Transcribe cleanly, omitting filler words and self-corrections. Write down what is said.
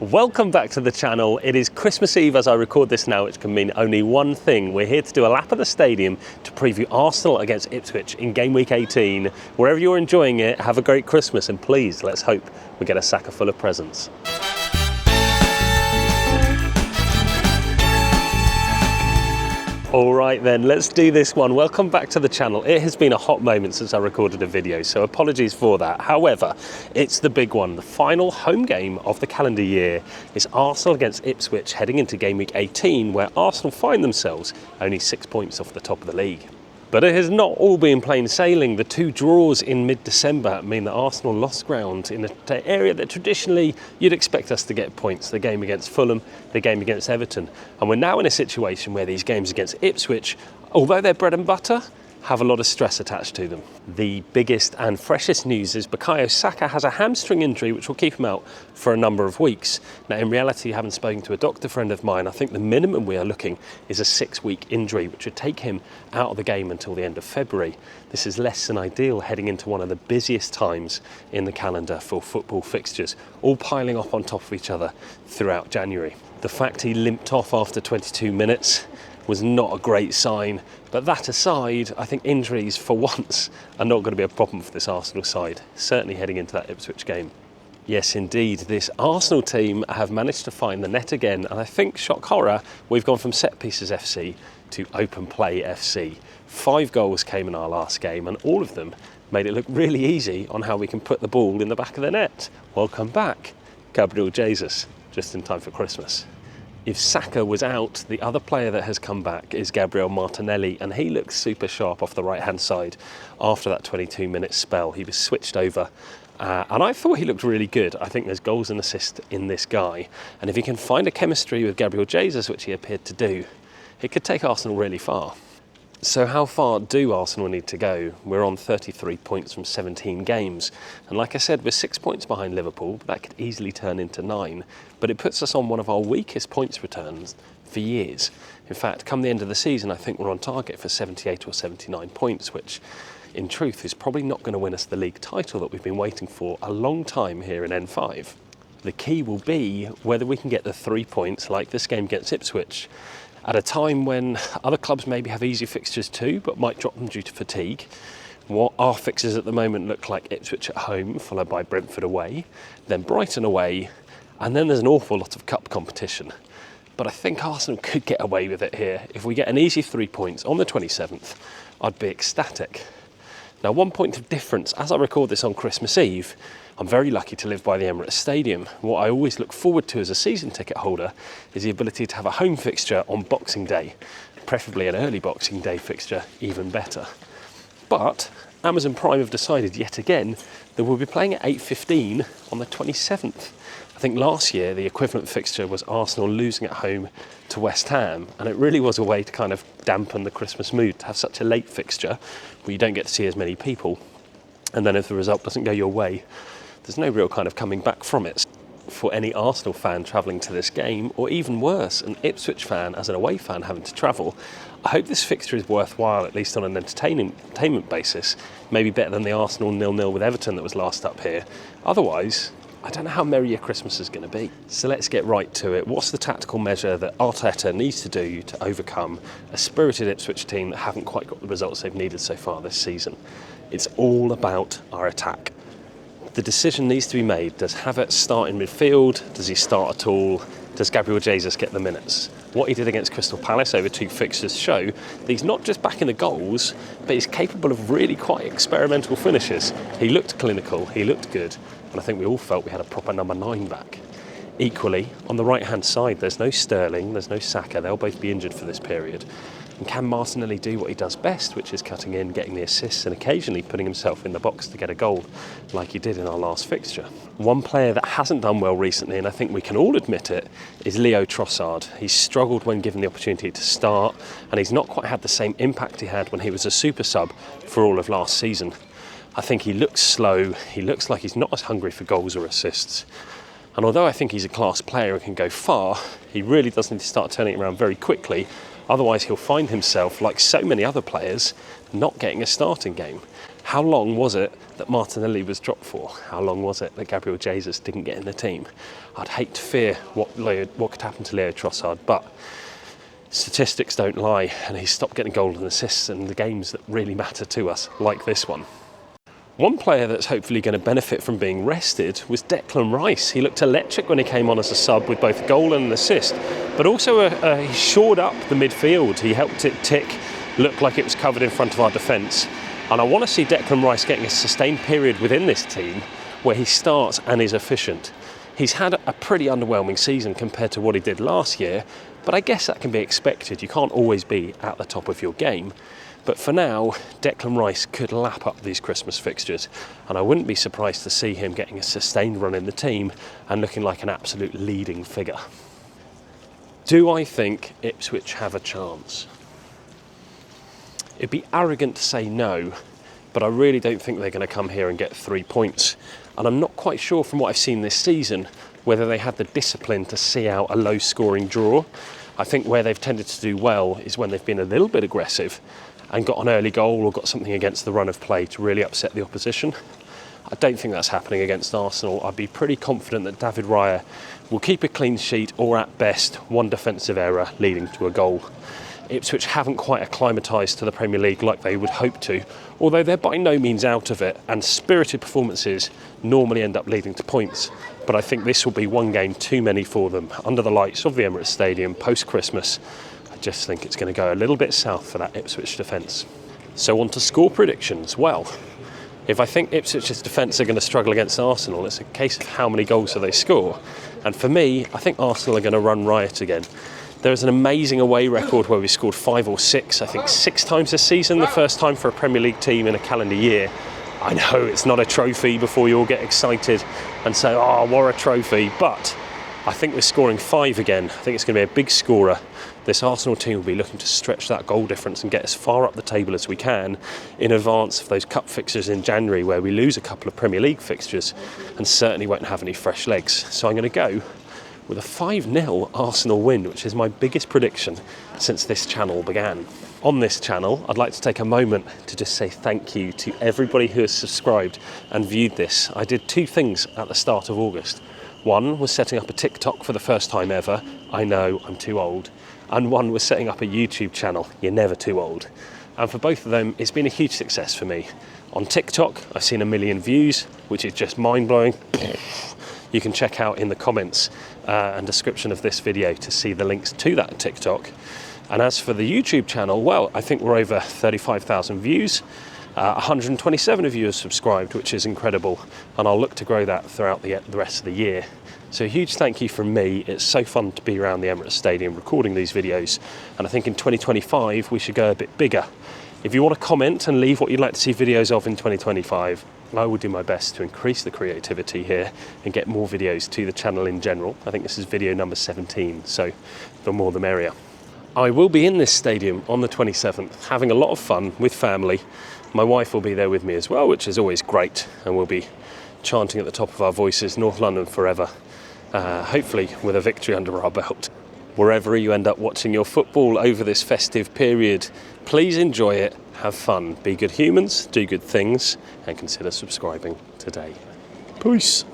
Welcome back to the channel. It is Christmas Eve as I record this now, which can mean only one thing. We're here to do a lap of the stadium to preview Arsenal against Ipswich in game week 18. Wherever you're enjoying it, have a great Christmas and please, let's hope we get a sacker full of presents. All right then, let's do this one. Welcome back to the channel. It has been a hot moment since I recorded a video, so apologies for that. However, it's the big one. The final home game of the calendar year is Arsenal against Ipswich heading into game week 18, where Arsenal find themselves only 6 points off the top of the league. But it has not all been plain sailing. The two draws in mid-December mean that Arsenal lost ground in an area that traditionally you'd expect us to get points. The game against Fulham, the game against Everton. And we're now in a situation where these games against Ipswich, although they're bread and butter, have a lot of stress attached to them. The biggest and freshest news is Bukayo Saka has a hamstring injury which will keep him out for a number of weeks. Now in reality, having spoken to a doctor friend of mine, I think the minimum we are looking is a 6-week injury which would take him out of the game until the end of February. This is less than ideal heading into one of the busiest times in the calendar for football fixtures, all piling up on top of each other throughout January. The fact he limped off after 22 minutes was not a great sign, but that aside, I think injuries for once are not going to be a problem for this Arsenal side, certainly heading into that Ipswich game. Yes indeed, this Arsenal team have managed to find the net again, and I think, shock horror, we've gone from set pieces FC to open play FC. 5 goals came in our last game and all of them made it look really easy on how we can put the ball in the back of the net. Welcome back, Gabriel Jesus, just in time for Christmas. If Saka was out, the other player that has come back is Gabriel Martinelli, and he looks super sharp off the right-hand side after that 22-minute spell. He was switched over, and I thought he looked really good. I think there's goals and assists in this guy, and if he can find a chemistry with Gabriel Jesus, which he appeared to do, it could take Arsenal really far. So how far do Arsenal need to go? We're on 33 points from 17 games. And like I said, we're 6 points behind Liverpool, but that could easily turn into 9. But it puts us on one of our weakest points returns for years. In fact, come the end of the season, I think we're on target for 78 or 79 points, which in truth is probably not going to win us the league title that we've been waiting for a long time here in N5. The key will be whether we can get the 3 points like this game against Ipswich, at a time when other clubs maybe have easy fixtures too, but might drop them due to fatigue. What our fixtures at the moment look like: Ipswich at home, followed by Brentford away, then Brighton away, and then there's an awful lot of cup competition. But I think Arsenal could get away with it here. If we get an easy 3 points on the 27th, I'd be ecstatic. Now, 1 point of difference, as I record this on Christmas Eve, I'm very lucky to live by the Emirate Stadium. What I always look forward to as a season ticket holder is the ability to have a home fixture on Boxing Day, preferably an early Boxing Day fixture, even better. But Amazon Prime have decided yet again that we'll be playing at 8:15 on the 27th. I think last year the equivalent fixture was Arsenal losing at home to West Ham, and it really was a way to kind of dampen the Christmas mood to have such a late fixture where you don't get to see as many people. And then if the result doesn't go your way, there's no real kind of coming back from it. For any Arsenal fan travelling to this game, or even worse, an Ipswich fan as an away fan having to travel, I hope this fixture is worthwhile, at least on an entertainment basis, maybe better than the Arsenal 0-0 with Everton that was last up here. Otherwise, I don't know how merry your Christmas is going to be. So let's get right to it. What's the tactical measure that Arteta needs to do to overcome a spirited Ipswich team that haven't quite got the results they've needed so far this season? It's all about our attack. The decision needs to be made. Does Havertz start in midfield? Does he start at all? Does Gabriel Jesus get the minutes? What he did against Crystal Palace over 2 fixtures show that he's not just back in the goals, but he's capable of really quite experimental finishes. He looked clinical, he looked good, and I think we all felt we had a proper number 9 back. Equally, on the right-hand side, there's no Sterling, there's no Saka. They'll both be injured for this period. And can Martinelli do what he does best, which is cutting in, getting the assists, and occasionally putting himself in the box to get a goal, like he did in our last fixture? One player that hasn't done well recently, and I think we can all admit it, is Leo Trossard. He's struggled when given the opportunity to start, and he's not quite had the same impact he had when he was a super sub for all of last season. I think he looks slow, he looks like he's not as hungry for goals or assists. And although I think he's a class player and can go far, he really does need to start turning it around very quickly. Otherwise he'll find himself, like so many other players, not getting a starting game. How long was it that Martinelli was dropped for? How long was it that Gabriel Jesus didn't get in the team? I'd hate to fear what could happen to Leo Trossard, but statistics don't lie, and he stopped getting goals and assists in the games that really matter to us, like this one. One player that's hopefully going to benefit from being rested was Declan Rice. He looked electric when he came on as a sub with both a goal and an assist, but also he shored up the midfield. He helped it tick, look like it was covered in front of our defence. And I want to see Declan Rice getting a sustained period within this team where he starts and is efficient. He's had a pretty underwhelming season compared to what he did last year, but I guess that can be expected. You can't always be at the top of your game. But for now, Declan Rice could lap up these Christmas fixtures, and I wouldn't be surprised to see him getting a sustained run in the team and looking like an absolute leading figure. Do I think Ipswich have a chance? It'd be arrogant to say no, but I really don't think they're going to come here and get 3 points. And I'm not quite sure from what I've seen this season whether they had the discipline to see out a low-scoring draw. I think where they've tended to do well is when they've been a little bit aggressive and got an early goal or got something against the run of play to really upset the opposition. I don't think that's happening against Arsenal. I'd be pretty confident that David Raya will keep a clean sheet or at best one defensive error leading to a goal. Ipswich haven't quite acclimatised to the Premier League like they would hope to, although they're by no means out of it, and spirited performances normally end up leading to points. But I think this will be one game too many for them under the lights of the Emirate Stadium post-Christmas. I just think it's going to go a little bit south for that Ipswich defence. So on to score predictions. Well, if I think Ipswich's defence are going to struggle against Arsenal, it's a case of how many goals do they score. And for me, I think Arsenal are going to run riot again. There is an amazing away record where we scored 5 or 6, I think 6 times this season, the first time for a Premier League team in a calendar year. I know it's not a trophy before you all get excited and say, oh, what a trophy, but I think we're scoring 5 again. I think it's going to be a big scorer. This Arsenal team will be looking to stretch that goal difference and get as far up the table as we can in advance of those cup fixtures in January where we lose a couple of Premier League fixtures and certainly won't have any fresh legs. So I'm going to go with a 5-0 Arsenal win, which is my biggest prediction since this channel began. On this channel, I'd like to take a moment to just say thank you to everybody who has subscribed and viewed this. I did 2 things at the start of August. One was setting up a TikTok for the first time ever. I know, I'm too old. And one was setting up a YouTube channel. You're never too old. And for both of them, it's been a huge success for me. On TikTok, I've seen 1 million views, which is just mind-blowing. You can check out in the comments and description of this video to see the links to that TikTok. And as for the YouTube channel, well, I think we're over 35,000 views. 127 of you have subscribed, which is incredible. And I'll look to grow that throughout the rest of the year. So a huge thank you from me. It's so fun to be around the Emirate Stadium recording these videos. And I think in 2025, we should go a bit bigger. If you want to comment and leave what you'd like to see videos of in 2025, I will do my best to increase the creativity here and get more videos to the channel in general. I think this is video number 17, so the more the merrier. I will be in this stadium on the 27th, having a lot of fun with family. My wife will be there with me as well, which is always great, and we'll be chanting at the top of our voices, North London forever, hopefully with a victory under our belt. Wherever you end up watching your football over this festive period, please enjoy it, have fun, be good humans, do good things, and consider subscribing today. Peace.